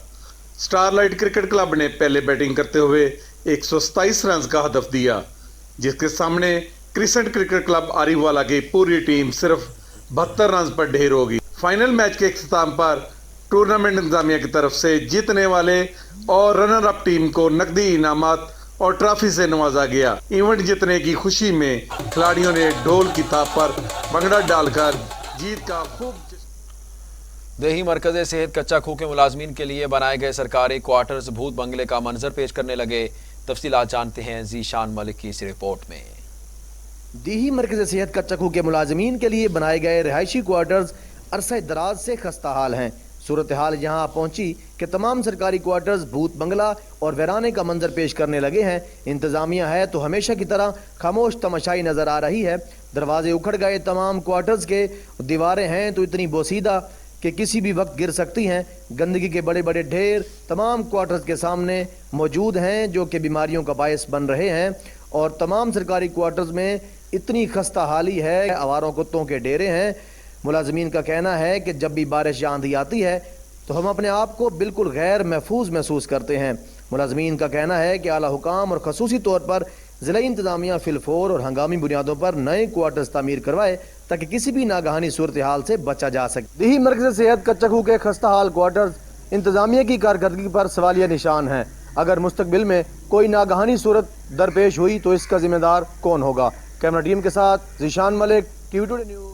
स्टारलाइट क्रिकेट क्लब ने पहले बैटिंग करते हुए 127 रन का हदफ दिया, जिसके सामने क्रिसेंट क्रिकेट क्लब आरिफवाला की पूरी टीम सिर्फ 72 रन पर ढेर होगी। फाइनल मैच के इख्तिताम पर टूर्नामेंट इंतजामिया की तरफ से जीतने वाले और रनर अप टीम को नकदी इनामात और ट्रॉफी से नवाजा गया। इवेंट जीतने की खुशी में खिलाड़ियों ने ढोल की ताप पर भंगड़ा डालकर जीत का खूब। देही मरकज़ सेहत कच्चा खूह के मुलाजमीन के लिए बनाए गए सरकारी क्वार्टर्स भूत बंगले का मंजर पेश करने लगे। तफसीलात जानते हैं ज़ीशान मलिक की इस रिपोर्ट में। देही मरकज़ सेहत कच्चा खूह के मुलाजमीन के लिए बनाए गए रिहायशी क्वार्टर्स अरसे दराज से खस्ता हाल हैं। सूरत हाल यहाँ पहुंची कि तमाम सरकारी क्वार्टर्स भूत बंगला और वीराने का मंजर पेश करने लगे हैं। इंतज़ामिया है तो हमेशा की तरह खामोश तमाशाई नज़र आ रही है। दरवाजे उखड़ गए तमाम क्वार्टर्स के, दीवारें हैं तो इतनी बोसीदा कि किसी भी वक्त गिर सकती हैं। गंदगी के बड़े बड़े ढेर तमाम क्वार्टर्स के सामने मौजूद हैं, जो कि बीमारियों का बायस बन रहे हैं। और तमाम सरकारी क्वार्टर्स में इतनी खस्ता हाली है, आवारों कुत्तों के डेरे हैं। मुलाजमीन का कहना है कि जब भी बारिश या आंधी आती है तो हम अपने आप को बिल्कुल गैर महफूज महसूस करते हैं। मुलाजमीन का कहना है कि आला हुकाम और खसूसी तौर पर ज़िला इंतज़ामिया फिलफोर और हंगामी बुनियादों पर नए क्वार्टर्स तामीर करवाए ताकि किसी भी नागहानी सूरत हाल से बचा जा सके। देही मरकज़ सेहत कच्चा खूह के खस्ता हाल क्वार्टर्स इंतज़ामिया की कारकर्दगी पर सवालिया निशान है। अगर मुस्तकबिल में कोई नागहानी सूरत दरपेश हुई तो इसका जिम्मेदार कौन होगा? कैमरा टीम के साथ Zeeshan Malik, TV today news.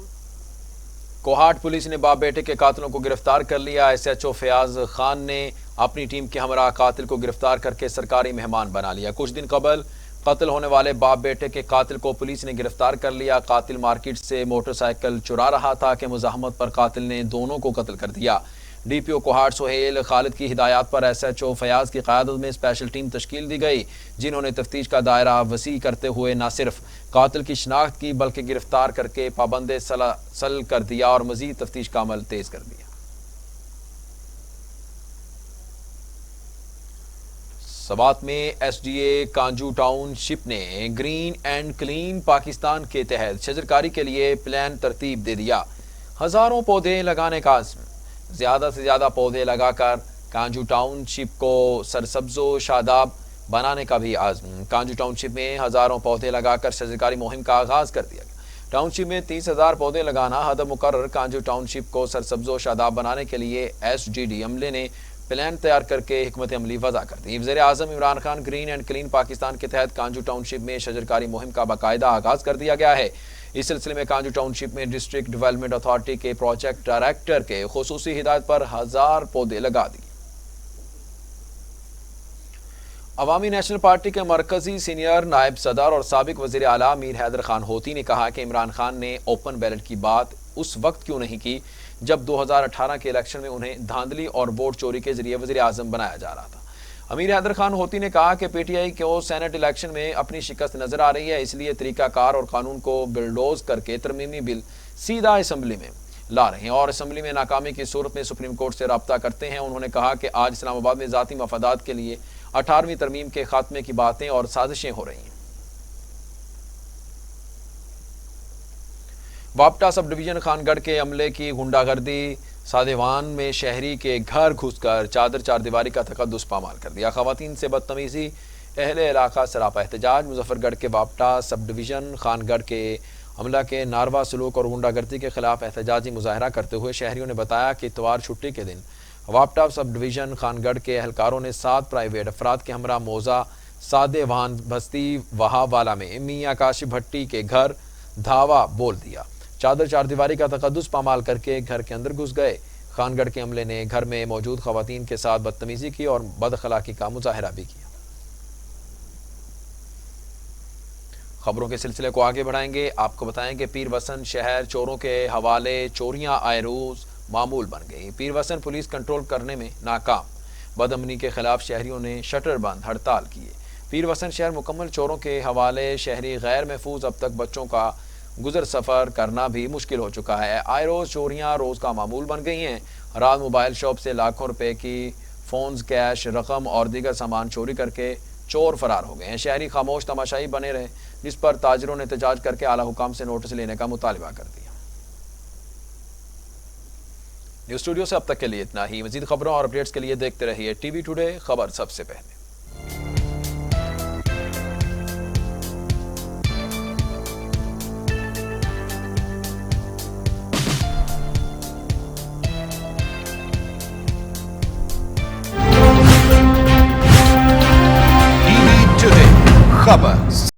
Kohat police ने बाप बेटे के कातिलों को गिरफ्तार कर लिया। SHO फयाज खान ने अपनी टीम के हमरा कातिल को गिरफ्तार करके सरकारी मेहमान बना लिया। कुछ दिन कबल कत्ल होने वाले बाप बेटे के कातिल को पुलिस ने गिरफ्तार कर लिया। कातिल मार्केट से मोटरसाइकिल चुरा रहा था कि मुज़ाहमत पर कातिल ने दोनों को कत्ल कर दिया। DPO कोहाट सुहेल खालिद की हिदायत पर SHO फयाज की क़यादत में स्पेशल टीम तश्कील दी गई, जिन्होंने तफ्तीश का दायरा वसी करते हुए न सिर्फ कातिल की शनाख्त की बल्कि गिरफ्तार करके पाबंदे सल कर दिया और मजीद तफ्तीश का अमल तेज कर दिया। सवात में SDA कांजू टाउनशिप ने ग्रीन एंड क्लीन पाकिस्तान के तहत शजरकारी के लिए प्लान तरतीब दे दिया। हजारों पौधे लगाने का आज़म, ज़्यादा से ज़्यादा पौधे लगाकर कांजू टाउनशिप को सरसब्जो शादाब बनाने का भी आज़म। कांजू टाउनशिप में हज़ारों पौधे लगाकर शजरकारी मुहिम का आगाज़ कर दिया गया। टाउनशिप में 30,000 पौधे लगाना हदफ मुकर्रर। कांजू टाउनशिप को सरसब्जो शादाब बनाने के लिए SGD अमले ने प्लान तैयार करके हिकमत अमली वज़ा कर दी। वज़ीर आज़म Imran Khan green and clean Pakistan के तहत कांजू टाउनशिप में शजरकारी मुहिम का बाकायदा आगाज़ कर दिया गया है। इस सिलसिले में कांजू टाउनशिप में डिस्ट्रिक्ट डेवलपमेंट अथॉरिटी के प्रोजेक्ट डायरेक्टर के खुसूसी हिदायत पर 1000 पौधे लगा दिए। अवामी नेशनल पार्टी के मरकजी सीनियर नायब सदर और साबिक वज़ीर आला मीर हैदर खान होती ने कहा कि इमरान खान ने ओपन बैलेट की बात उस वक्त क्यों नहीं की جب 2018 کے الیکشن میں انہیں دھاندلی اور ووٹ چوری کے ذریعے وزیر اعظم بنایا جا رہا تھا۔ امیر حیدر خان ہوتی نے کہا کہ پی ٹی آئی کو سینٹ الیکشن میں اپنی شکست نظر آ رہی ہے، اس لیے طریقہ کار اور قانون کو بلڈوز کر کے ترمیمی بل سیدھا اسمبلی میں لا رہے ہیں اور اسمبلی میں ناکامی کی صورت میں سپریم کورٹ سے رابطہ کرتے ہیں۔ انہوں نے کہا کہ آج اسلام آباد میں ذاتی مفادات کے لیے 18ویں ترمیم کے خاتمے کی باتیں اور سازشیں ہو رہی ہیں۔ واپٹا سب ڈویژن خان گڑھ کے عملے کی غنڈہ گردی، سادیوان میں شہری کے گھر گھس کر چادر چار دیواری کا تقدس پامال کر دیا، خواتین سے بدتمیزی، اہل علاقہ سراپا احتجاج۔ مظفر گڑھ کے واپٹا سب ڈویژن خان گڑھ کے عملہ کے ناروا سلوک اور غنڈہ گردی کے خلاف احتجاجی مظاہرہ کرتے ہوئے شہریوں نے بتایا کہ اتوار چھٹی کے دن واپٹا سب ڈویژن خان گڑھ کے اہلکاروں نے 7 پرائیویٹ افراد کے ہمراہ موزہ سادیوان بستی وہاب والا میں میاں کاشف بھٹی کے گھر دھاوا بول دیا، چادر چار دیواری کا تقدس پامال کر کے گھر کے اندر گھس گئے۔ خان گڑھ کے عملے نے گھر میں موجود خواتین کے ساتھ بدتمیزی کی اور بد اخلاقی کا مظاہرہ بھی کیا۔ خبروں کے سلسلے کو آگے بڑھائیں گے، آپ کو بتائیں کہ پیر وسن شہر چوروں کے حوالے چوریاں آئے روز معمول بن گئی۔ پیر وسن پولیس کنٹرول کرنے میں ناکام، بد امنی کے خلاف شہریوں نے شٹر بند ہڑتال کیے۔ پیر وسن شہر مکمل چوروں کے حوالے، شہری غیر محفوظ، اب تک بچوں کا گزر سفر کرنا بھی مشکل ہو چکا ہے۔ آئے روز چوریاں روز کا معمول بن گئی ہیں۔ رات موبائل شاپ سے لاکھوں روپے کی فونز، کیش رقم اور دیگر سامان چوری کر کے چور فرار ہو گئے ہیں۔ شہری خاموش تماشائی بنے رہے، جس پر تاجروں نے احتجاج کر کے اعلیٰ حکام سے نوٹس لینے کا مطالبہ کر دیا۔ نیوز اسٹوڈیو سے اب تک کے لیے اتنا ہی۔ مزید خبروں اور اپڈیٹس کے لیے دیکھتے رہیے ٹی وی ٹوڈے، خبر سب سے پہلے۔ خبر